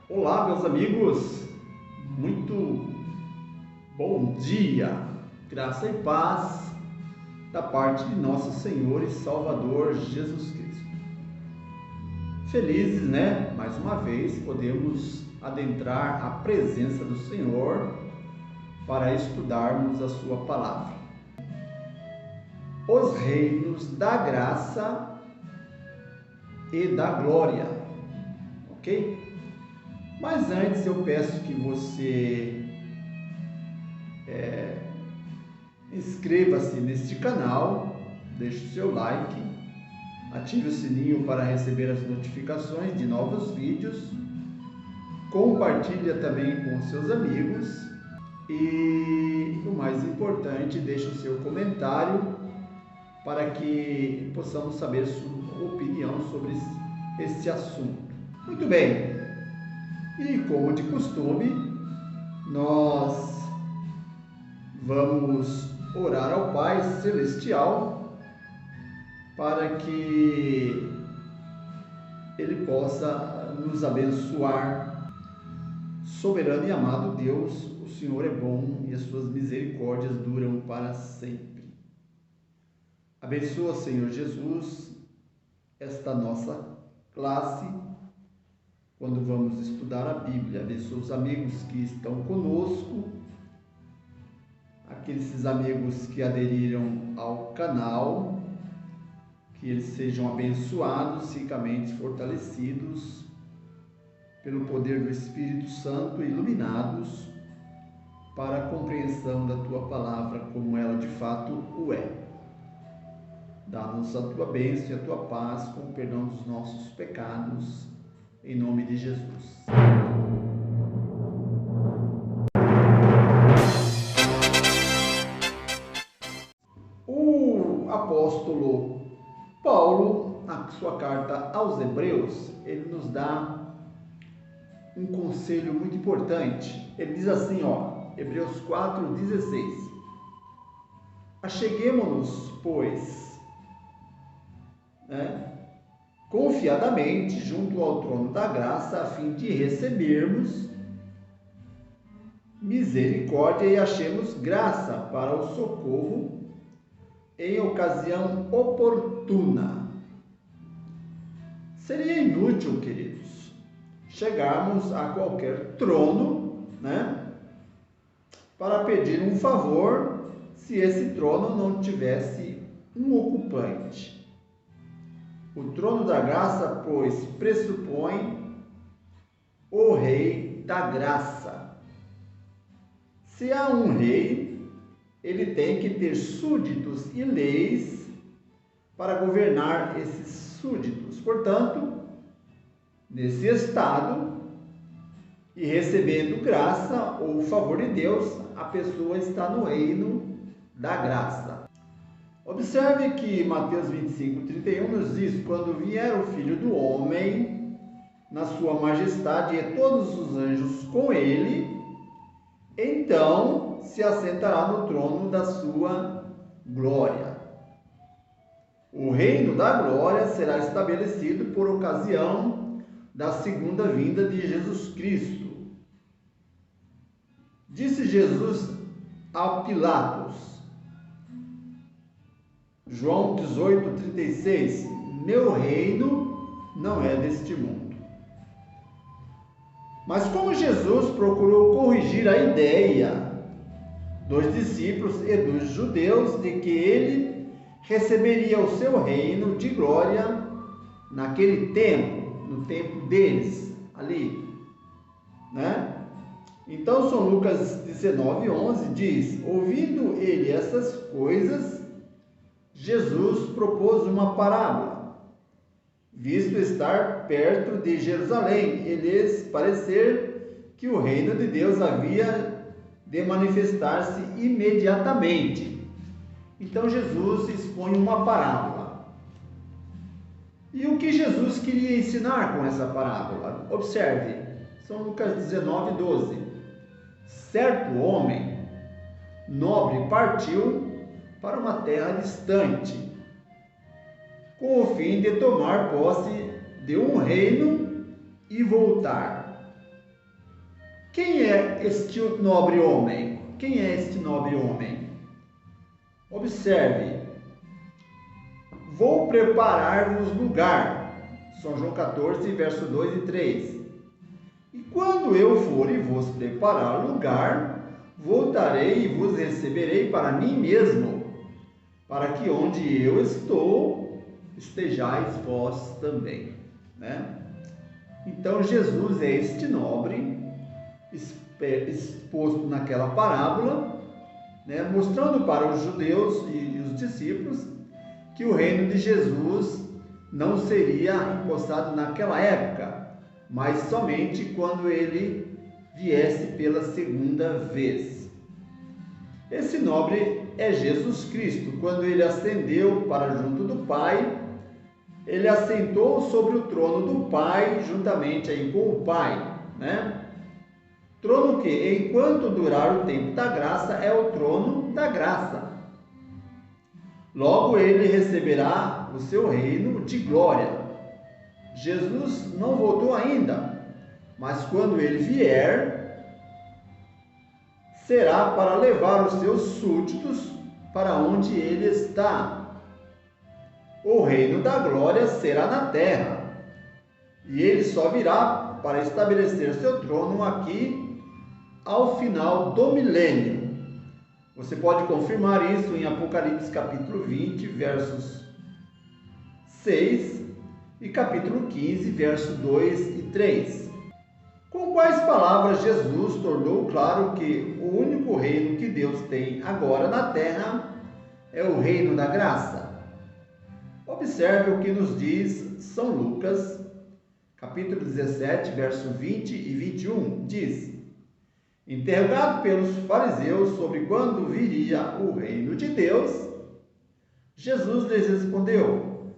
Olá, meus amigos, muito bom dia, graça e paz da parte de nosso Senhor e Salvador Jesus Cristo. Felizes, né? Mais uma vez podemos adentrar a presença do Senhor para estudarmos a Sua palavra. Os reinos da graça e da glória, ok? Mas antes eu peço que você inscreva-se neste canal, deixe o seu like, ative o sininho para receber as notificações de novos vídeos, compartilhe também com seus amigos e, o mais importante, deixe o seu comentário para que possamos saber sua opinião sobre este assunto. Muito bem. E como de costume, nós vamos orar ao Pai Celestial para que Ele possa nos abençoar. Soberano e amado Deus, o Senhor é bom e as suas misericórdias duram para sempre. Abençoa, Senhor Jesus, esta nossa classe, quando vamos estudar a Bíblia. Abençoa os amigos que estão conosco, aqueles amigos que aderiram ao canal, que eles sejam abençoados, ricamente fortalecidos pelo poder do Espírito Santo, iluminados para a compreensão da Tua palavra como ela de fato o é. Dá-nos a Tua bênção e a Tua paz com o perdão dos nossos pecados, em nome de Jesus. O apóstolo Paulo, na sua carta aos Hebreus, ele nos dá um conselho muito importante. Ele diz assim, Hebreus 4:16: Acheguemo-nos, pois, confiadamente junto ao trono da graça, a fim de recebermos misericórdia e achemos graça para o socorro em ocasião oportuna. Seria inútil, queridos, chegarmos a qualquer trono, para pedir um favor, se esse trono não tivesse um ocupante. O trono da graça, pois, pressupõe o rei da graça. Se há um rei, ele tem que ter súditos e leis para governar esses súditos. Portanto, nesse estado e recebendo graça ou favor de Deus, a pessoa está no reino da graça. Observe que Mateus 25:31 nos diz: quando vier o Filho do Homem, na sua majestade, e todos os anjos com ele, então se assentará no trono da sua glória. O reino da glória será estabelecido por ocasião da segunda vinda de Jesus Cristo. Disse Jesus a Pilatos, João 18:36, meu reino não é deste mundo. Mas como Jesus procurou corrigir a ideia dos discípulos e dos judeus de que ele receberia o seu reino de glória naquele tempo, no tempo deles, ali, Então, São Lucas 19:11 diz: ouvindo ele essas coisas, Jesus propôs uma parábola, visto estar perto de Jerusalém, e lhes parecer que o reino de Deus havia de manifestar-se imediatamente. Então Jesus expõe uma parábola. E o que Jesus queria ensinar com essa parábola? Observe, São Lucas 19:12. Certo homem nobre partiu para uma terra distante, com o fim de tomar posse de um reino e voltar. Quem é este nobre homem? Quem é este nobre homem? Observe. Vou preparar-vos lugar. São João 14, verso 2 e 3. E quando eu for e vos preparar lugar, voltarei e vos receberei para mim mesmo, para que onde eu estou, estejais vós também. Né? Então Jesus é este nobre, exposto naquela parábola, né? Mostrando para os judeus e os discípulos que o reino de Jesus não seria impostado naquela época, mas somente quando ele viesse pela segunda vez. Esse nobre é Jesus Cristo. Quando ele ascendeu para junto do Pai, ele assentou sobre o trono do Pai, juntamente aí com o Pai, né? Trono que, enquanto durar o tempo da graça, é o trono da graça. Logo ele receberá o seu reino de glória. Jesus não voltou ainda, mas quando ele vier, será para levar os seus súditos para onde ele está. O reino da glória será na terra, e ele só virá para estabelecer seu trono aqui ao final do milênio. Você pode confirmar isso em Apocalipse capítulo 20, versos 6 e capítulo 15, verso 2 e 3. Com quais palavras Jesus tornou claro que o único reino que Deus tem agora na terra é o reino da graça? Observe o que nos diz São Lucas, capítulo 17, verso 20 e 21, diz: interrogado pelos fariseus sobre quando viria o reino de Deus, Jesus lhes respondeu: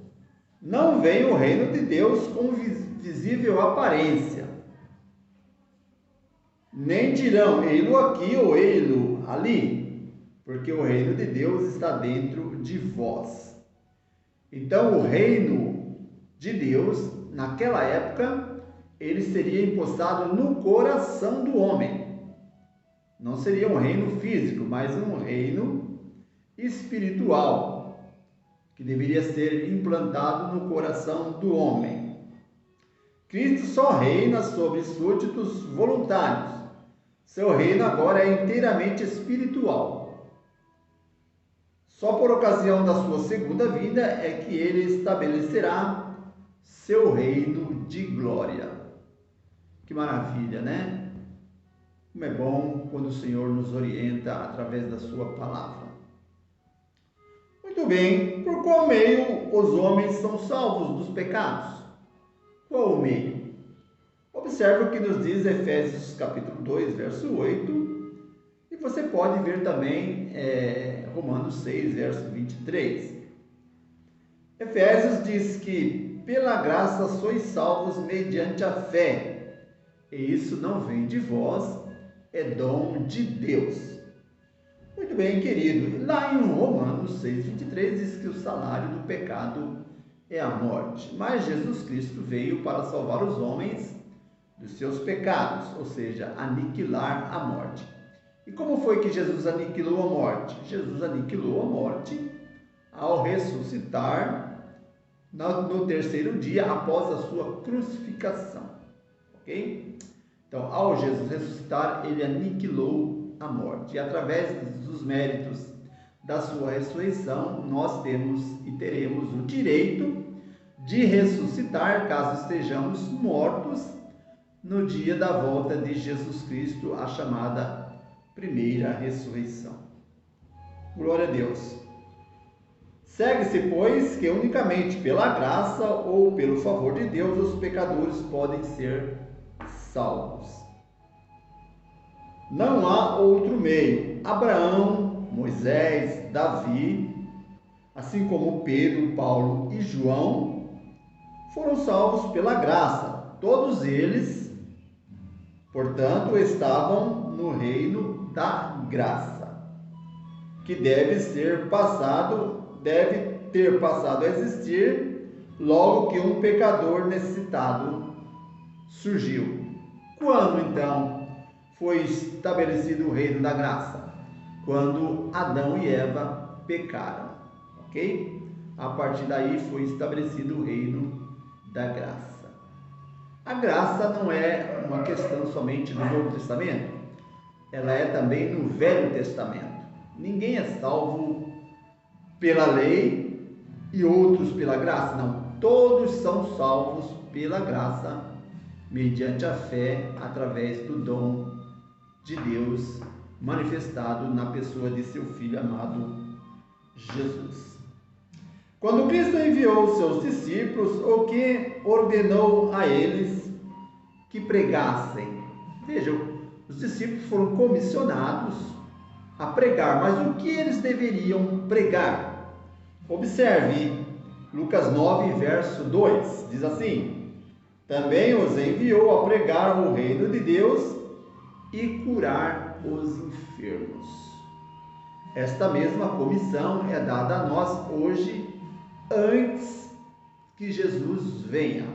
não vem o reino de Deus com visível aparência, nem dirão ei-lo aqui ou ei-lo ali, porque o reino de Deus está dentro de vós. Então o reino de Deus, naquela época, ele seria impostado no coração do homem. Não seria um reino físico, mas um reino espiritual, que deveria ser implantado no coração do homem. Cristo só reina sobre súditos voluntários. Seu reino agora é inteiramente espiritual. Só por ocasião da sua segunda vinda é que ele estabelecerá seu reino de glória. Que maravilha, né? Como é bom quando o Senhor nos orienta através da sua palavra. Muito bem, por qual meio os homens são salvos dos pecados? Qual o meio? Observe o que nos diz Efésios capítulo 2, verso 8, e você pode ver também Romanos 6, verso 23. Efésios diz que pela graça sois salvos mediante a fé, e isso não vem de vós, é dom de Deus. Muito bem, querido. Lá em Romanos 6, 23 diz que o salário do pecado é a morte, mas Jesus Cristo veio para salvar os homens dos seus pecados, ou seja, aniquilar a morte. E como foi que Jesus aniquilou a morte? Jesus aniquilou a morte ao ressuscitar no terceiro dia após a sua crucificação, ok? Então, ao Jesus ressuscitar, ele aniquilou a morte. E através dos méritos da sua ressurreição, nós temos e teremos o direito de ressuscitar, caso estejamos mortos, no dia da volta de Jesus Cristo, a chamada primeira ressurreição. Glória a Deus. Segue-se, pois, que unicamente pela graça ou pelo favor de Deus os pecadores podem ser salvos. Não há outro meio. Abraão, Moisés, Davi, assim como Pedro, Paulo e João, foram salvos pela graça. Todos eles, portanto, estavam no reino da graça, que deve ter passado a existir logo que um pecador necessitado surgiu. Quando então foi estabelecido o reino da graça? Quando Adão e Eva pecaram, ok? A partir daí foi estabelecido o reino da graça. A graça não é uma questão somente do Novo Testamento, ela é também no Velho Testamento. Ninguém é salvo pela lei e outros pela graça, não. Todos são salvos pela graça, mediante a fé, através do dom de Deus manifestado na pessoa de seu Filho amado Jesus. Quando Cristo enviou os seus discípulos, o que ordenou a eles que pregassem? Vejam, os discípulos foram comissionados a pregar, mas o que eles deveriam pregar? Observe, Lucas 9, verso 2, diz assim: também os enviou a pregar o reino de Deus e curar os enfermos. Esta mesma comissão é dada a nós hoje, antes que Jesus venha.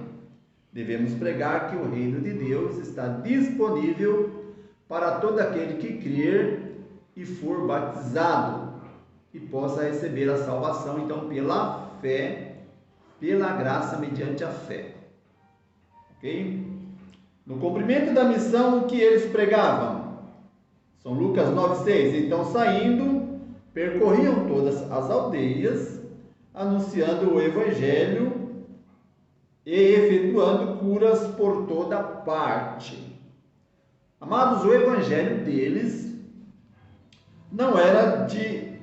Devemos pregar que o reino de Deus está disponível para todo aquele que crer e for batizado e possa receber a salvação, então, pela fé, pela graça, mediante a fé. Ok? No cumprimento da missão, o que eles pregavam? São Lucas 9,6. Então, saindo, percorriam todas as aldeias, anunciando o Evangelho e efetuando curas por toda parte. Amados, o Evangelho deles não era de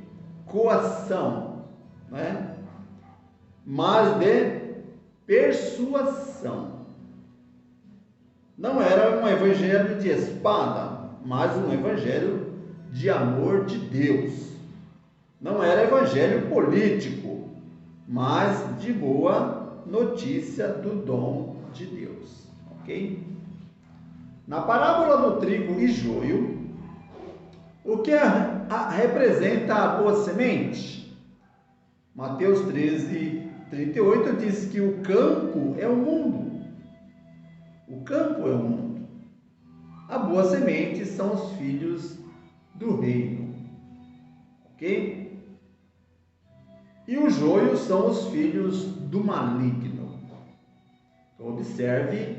coação, né? Mas de persuasão. Não era um evangelho de espada, mas um evangelho de amor de Deus. Não era evangelho político, mas de boa notícia do dom de Deus. Ok? Na parábola do trigo e joio, o que representa a boa semente? Mateus 13, 38 diz que o campo é o mundo. O campo é o mundo. A boa semente são os filhos do reino. Ok? E o joio são os filhos do maligno. Então, observe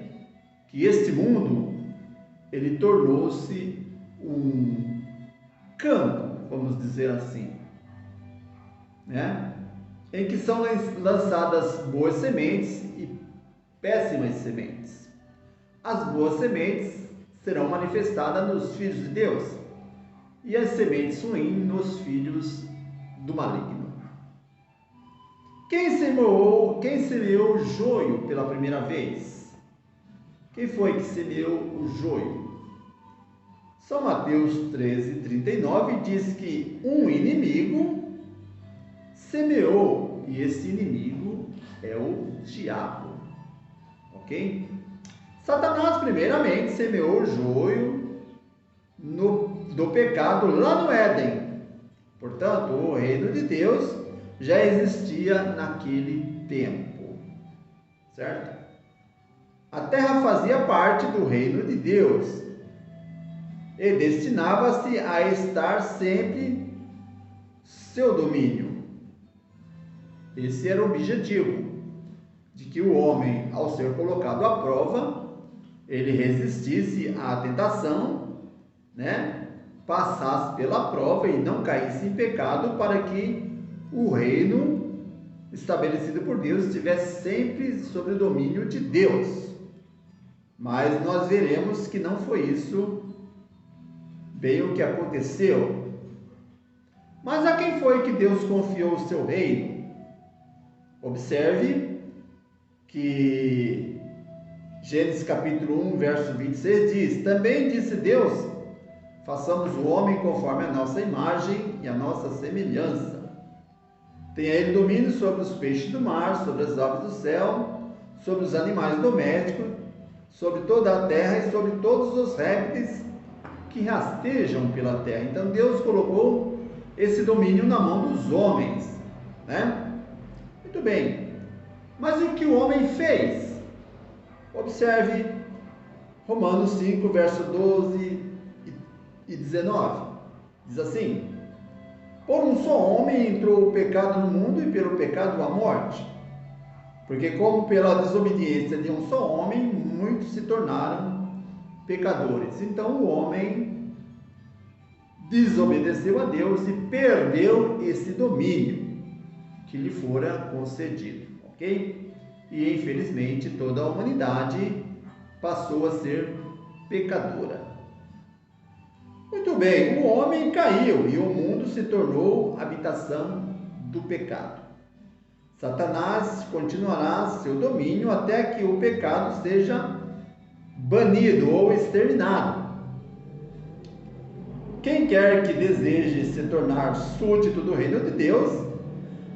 que este mundo, ele tornou-se um campo, vamos dizer assim, né? Em que são lançadas boas sementes e péssimas sementes. As boas sementes serão manifestadas nos filhos de Deus e as sementes ruins nos filhos do maligno. Quem semeou o joio pela primeira vez? Quem foi que semeou o joio? São Mateus 13, 39 diz que um inimigo semeou, e esse inimigo é o diabo. Ok? Satanás primeiramente semeou o joio do pecado lá no Éden. Portanto, o reino de Deus já existia naquele tempo, certo? A terra fazia parte do reino de Deus e destinava-se a estar sempre seu domínio. Esse era o objetivo, de que o homem, ao ser colocado à prova, ele resistisse à tentação, né? Passasse pela prova e não caísse em pecado, para que o reino estabelecido por Deus estivesse sempre sob o domínio de Deus. Mas nós veremos que não foi isso bem o que aconteceu. Mas a quem foi que Deus confiou o seu reino? Observe que Gênesis capítulo 1, verso 26 diz: também disse Deus, façamos o homem conforme a nossa imagem e a nossa semelhança. Tenha ele domínio sobre os peixes do mar, sobre as aves do céu, sobre os animais domésticos, sobre toda a terra e sobre todos os répteis que rastejam pela terra. Então Deus colocou esse domínio na mão dos homens, né? Muito bem. Mas o que o homem fez? Observe Romanos 5, verso 12 e 19. Diz assim: por um só homem entrou o pecado no mundo e pelo pecado a morte. Porque como pela desobediência de um só homem, muitos se tornaram pecadores. Então o homem desobedeceu a Deus e perdeu esse domínio que lhe fora concedido, ok? E infelizmente toda a humanidade passou a ser pecadora. Muito bem, o homem caiu e o mundo se tornou habitação do pecado. Satanás continuará seu domínio até que o pecado seja banido ou exterminado. Quem quer que deseje se tornar súdito do reino de Deus,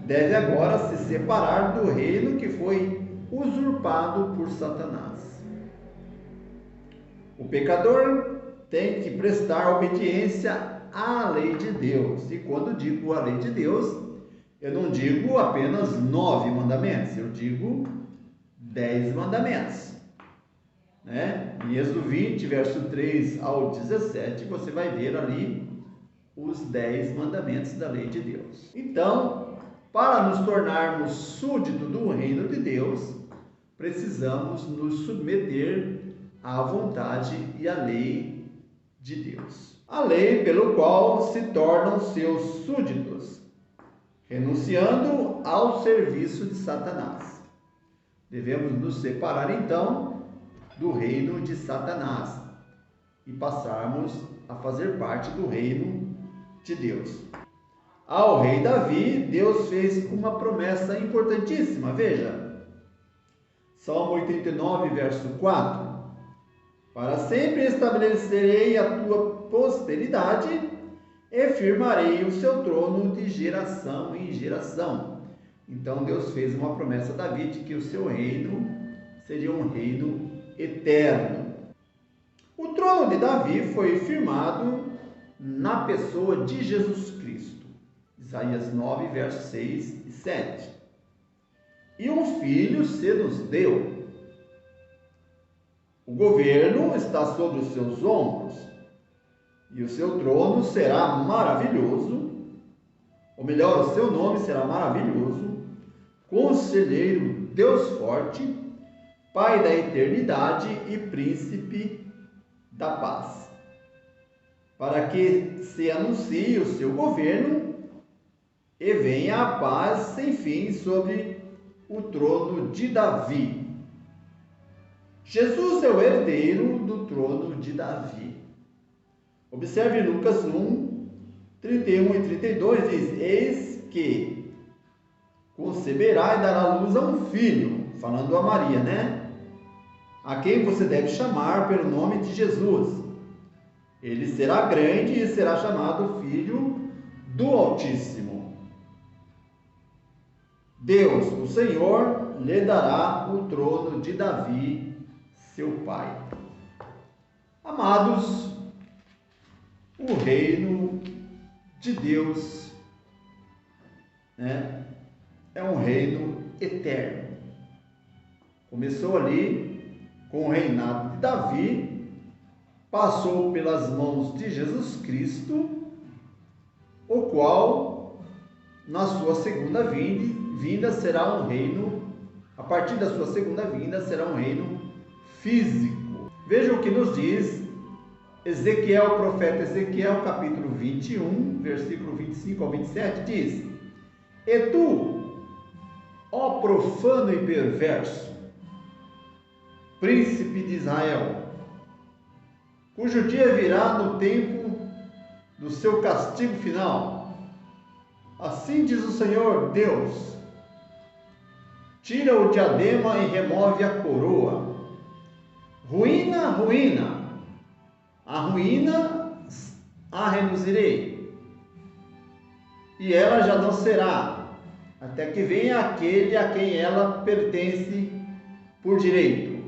deve agora se separar do reino que foi usurpado por Satanás. O pecador tem que prestar obediência à lei de Deus. E quando digo a lei de Deus, eu não digo apenas 9 mandamentos, eu digo 10 mandamentos. Em Êxodo 20, verso 3 ao 17, você vai ver ali os 10 mandamentos da lei de Deus. Então, para nos tornarmos súditos do reino de Deus, precisamos nos submeter à vontade e à lei de Deus. A lei pelo qual se tornam seus súditos, renunciando ao serviço de Satanás. Devemos nos separar então do reino de Satanás e passarmos a fazer parte do reino de Deus. Ao rei Davi, Deus fez uma promessa importantíssima. Veja, Salmo 89, verso 4. Para sempre estabelecerei a tua posteridade e firmarei o seu trono de geração em geração. Então Deus fez uma promessa a Davi de que o seu reino seria um reino eterno. O trono de Davi foi firmado na pessoa de Jesus Cristo. Isaías 9, versos 6 e 7. E um filho se nos deu. O governo está sobre os seus ombros, e o seu trono será maravilhoso, ou melhor, o seu nome será maravilhoso, Conselheiro, Deus forte, Pai da eternidade e Príncipe da paz. Para que se anuncie o seu governo e venha a paz sem fim sobre o trono de Davi. Jesus é o herdeiro do trono de Davi. Observe Lucas 1, 31 e 32, diz: eis que conceberá e dará à luz a um filho, falando a Maria, a quem você deve chamar pelo nome de Jesus. Ele será grande e será chamado Filho do Altíssimo. Deus, o Senhor, lhe dará o trono de Davi, seu pai. Amados, o reino de Deus é um reino eterno. Começou ali com o reinado de Davi, passou pelas mãos de Jesus Cristo, o qual, na sua segunda vinda, será um reino, a partir da sua segunda vinda, será um reino físico. Veja o que nos diz Ezequiel, o profeta Ezequiel, capítulo 21, versículo 25 ao 27, diz: e tu, ó profano e perverso, príncipe de Israel, cujo dia virá no tempo do seu castigo final, assim diz o Senhor Deus: tira o diadema e remove a coroa. Ruína, ruína, a ruína a reduzirei, e ela já não será, até que venha aquele a quem ela pertence por direito.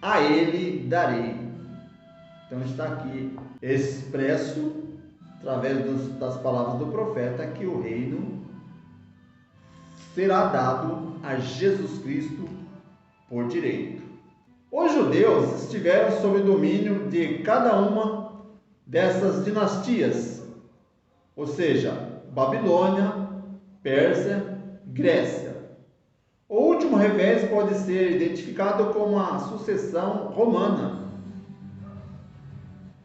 A ele darei. Então está aqui expresso, através das palavras do profeta, que o reino será dado a Jesus Cristo por direito. Os judeus estiveram sob o domínio de cada uma dessas dinastias, ou seja, Babilônia, Pérsia, Grécia. O último revés pode ser identificado como a sucessão romana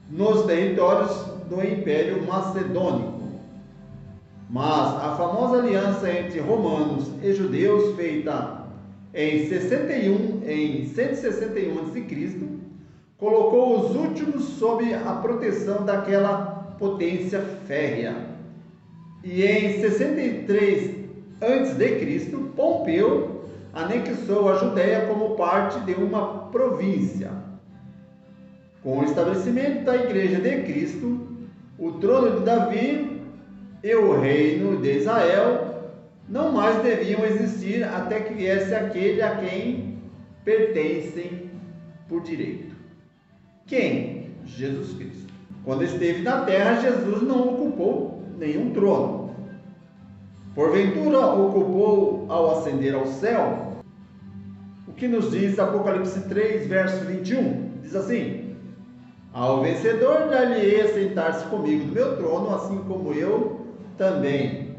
nos territórios do Império Macedônico. Mas a famosa aliança entre romanos e judeus, feita em 161 a.C., colocou os últimos sob a proteção daquela potência férrea. E em 63 a.C., Pompeu anexou a Judéia como parte de uma província. Com o estabelecimento da Igreja de Cristo, o trono de Davi e o reino de Israel não mais deviam existir até que viesse aquele a quem pertencem por direito. Quem? Jesus Cristo. Quando esteve na terra, Jesus não ocupou nenhum trono. Porventura ocupou ao ascender ao céu? O que nos diz Apocalipse 3, verso 21? Diz assim: ao vencedor dar-lhe-ei a sentar-se comigo no meu trono, assim como eu também.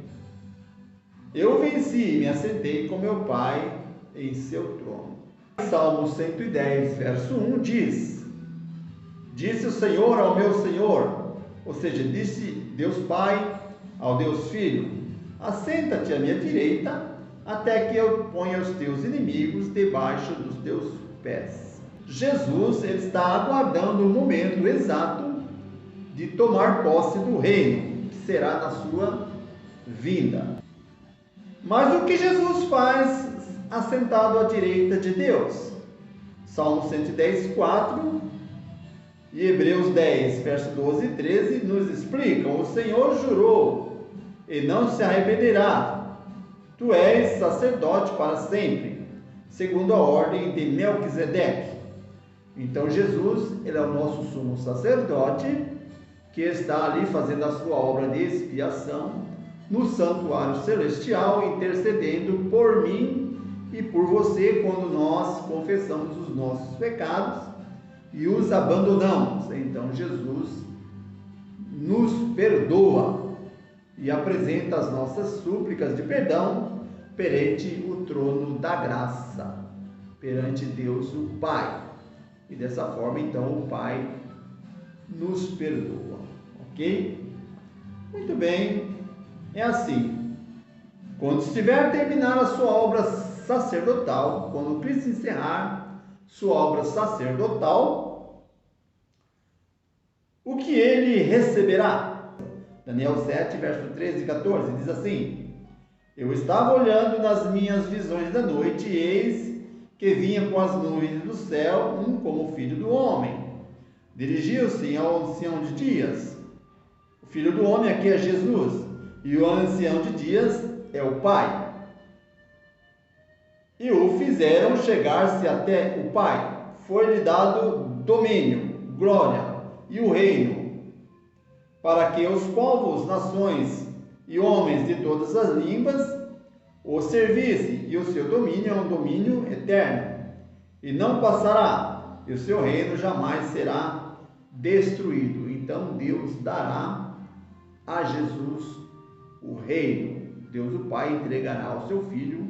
Eu venci e me assentei com meu Pai em seu trono. Salmo 110, verso 1 diz: disse o Senhor ao meu Senhor, ou seja, disse Deus Pai ao Deus Filho: assenta-te à minha direita, até que eu ponha os teus inimigos debaixo dos teus pés. Jesus ele está aguardando o momento exato de tomar posse do reino, que será na sua vinda. Mas o que Jesus faz assentado à direita de Deus? Salmo 110, 4 e Hebreus 10, verso 12 e 13 nos explicam: o Senhor jurou e não se arrependerá. Tu és sacerdote para sempre, segundo a ordem de Melquisedeque. Então Jesus, ele é o nosso sumo sacerdote, que está ali fazendo a sua obra de expiação no santuário celestial, intercedendo por mim e por você quando nós confessamos os nossos pecados e os abandonamos. Então Jesus nos perdoa e apresenta as nossas súplicas de perdão perante o trono da graça, perante Deus o Pai. E dessa forma, então, o Pai nos perdoa, ok? Muito bem, é assim. Quando estiver terminada a sua obra sacerdotal, quando Cristo encerrar sua obra sacerdotal, o que ele receberá? Daniel 7, verso 13 e 14, diz assim: eu estava olhando nas minhas visões da noite, e eis que vinha com as nuvens do céu, um como o filho do homem. Dirigiu-se ao ancião de dias. O filho do homem aqui é Jesus, e o ancião de dias é o Pai. E o fizeram chegar-se até o Pai. Foi-lhe dado domínio, glória e o reino, para que os povos, nações e homens de todas as línguas o servisse, e o seu domínio é um domínio eterno, e não passará, e o seu reino jamais será destruído. Então Deus dará a Jesus o reino. Deus o Pai entregará ao seu Filho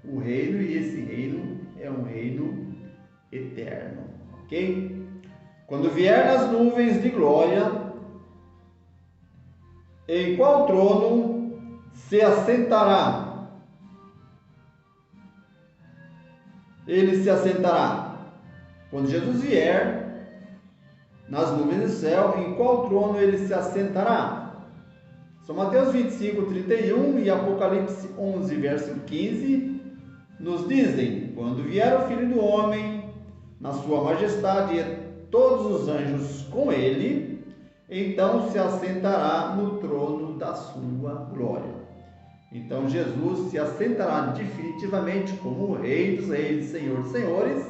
o reino, e esse reino é um reino eterno, ok? Quando vier nas nuvens de glória, em qual trono se assentará? Ele se assentará. Quando Jesus vier nas nuvens do céu, em qual trono ele se assentará? São Mateus 25, 31 e Apocalipse 11, verso 15, nos dizem: quando vier o Filho do Homem, na sua majestade, e todos os anjos com ele, então se assentará no trono da sua glória. Então Jesus se assentará definitivamente como o Rei dos Reis e Senhor dos Senhores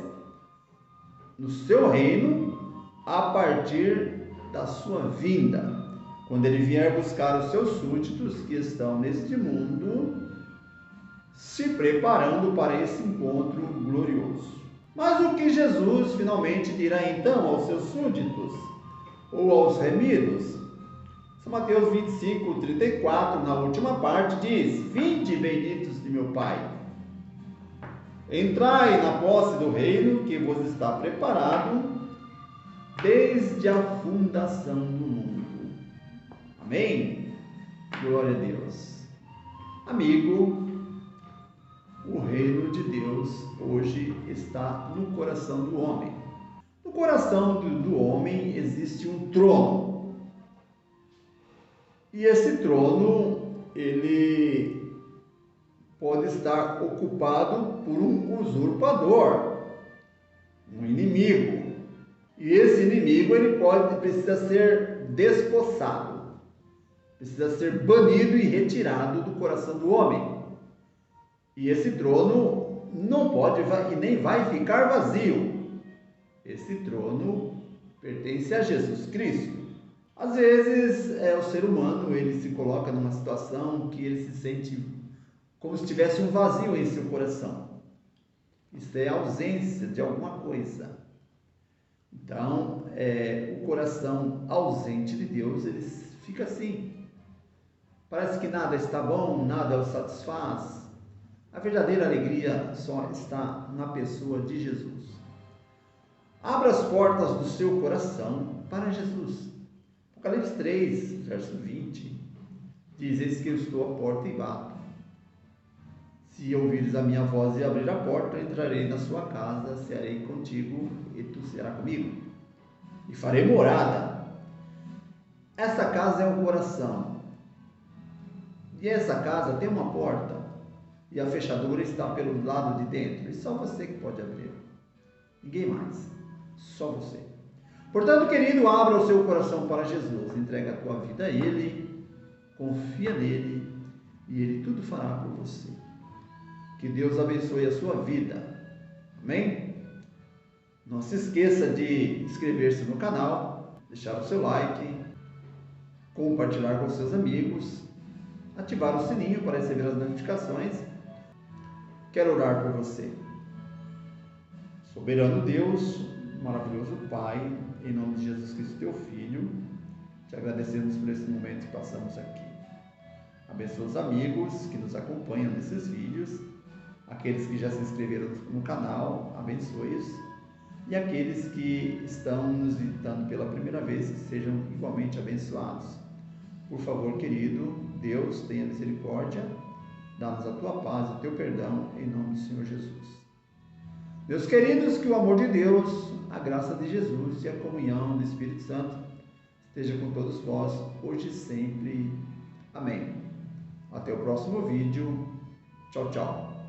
no seu reino a partir da sua vinda, quando ele vier buscar os seus súditos que estão neste mundo, se preparando para esse encontro glorioso. Mas o que Jesus finalmente dirá então aos seus súditos ou aos remidos? São Mateus 25, 34, na última parte, diz: Vinde, benditos de meu Pai, entrai na posse do reino que vos está preparado desde a fundação do mundo. Amém? Glória a Deus. Amigo, o reino de Deus hoje está no coração do homem. No coração do homem existe um trono. E esse trono, ele pode estar ocupado por um usurpador, um inimigo. E esse inimigo, precisa ser despossado, precisa ser banido e retirado do coração do homem. E esse trono não pode e nem vai ficar vazio. Esse trono pertence a Jesus Cristo. Às vezes, o ser humano, ele se coloca numa situação que ele se sente como se tivesse um vazio em seu coração. Isso é a ausência de alguma coisa. Então, o coração ausente de Deus, ele fica assim. Parece que nada está bom, nada o satisfaz. A verdadeira alegria só está na pessoa de Jesus. Abra as portas do seu coração para Jesus. Apocalipse 3, verso 20, diz: Eis que eu estou à porta e bato. Se ouvires a minha voz e abrir a porta, entrarei na sua casa, cearei contigo e tu serás comigo. E farei morada. Essa casa é o coração. E essa casa tem uma porta. E a fechadura está pelo lado de dentro. E só você que pode abrir. Ninguém mais. Só você. Portanto, querido, abra o seu coração para Jesus. Entrega a tua vida a Ele. Confia nele. E Ele tudo fará por você. Que Deus abençoe a sua vida. Amém? Não se esqueça de inscrever-se no canal, deixar o seu like, compartilhar com seus amigos, ativar o sininho para receber as notificações. Quero orar por você. Soberano Deus, maravilhoso Pai, em nome de Jesus Cristo, teu Filho, te agradecemos por esse momento que passamos aqui. Abençoa os amigos que nos acompanham nesses vídeos, aqueles que já se inscreveram no canal, abençoe-os, e aqueles que estão nos visitando pela primeira vez, que sejam igualmente abençoados. Por favor, querido, Deus, tenha misericórdia, dá-nos a tua paz, o teu perdão, em nome do Senhor Jesus. Meus queridos, que o amor de Deus, a graça de Jesus e a comunhão do Espírito Santo esteja com todos vós, hoje e sempre. Amém. Até o próximo vídeo. Tchau, tchau.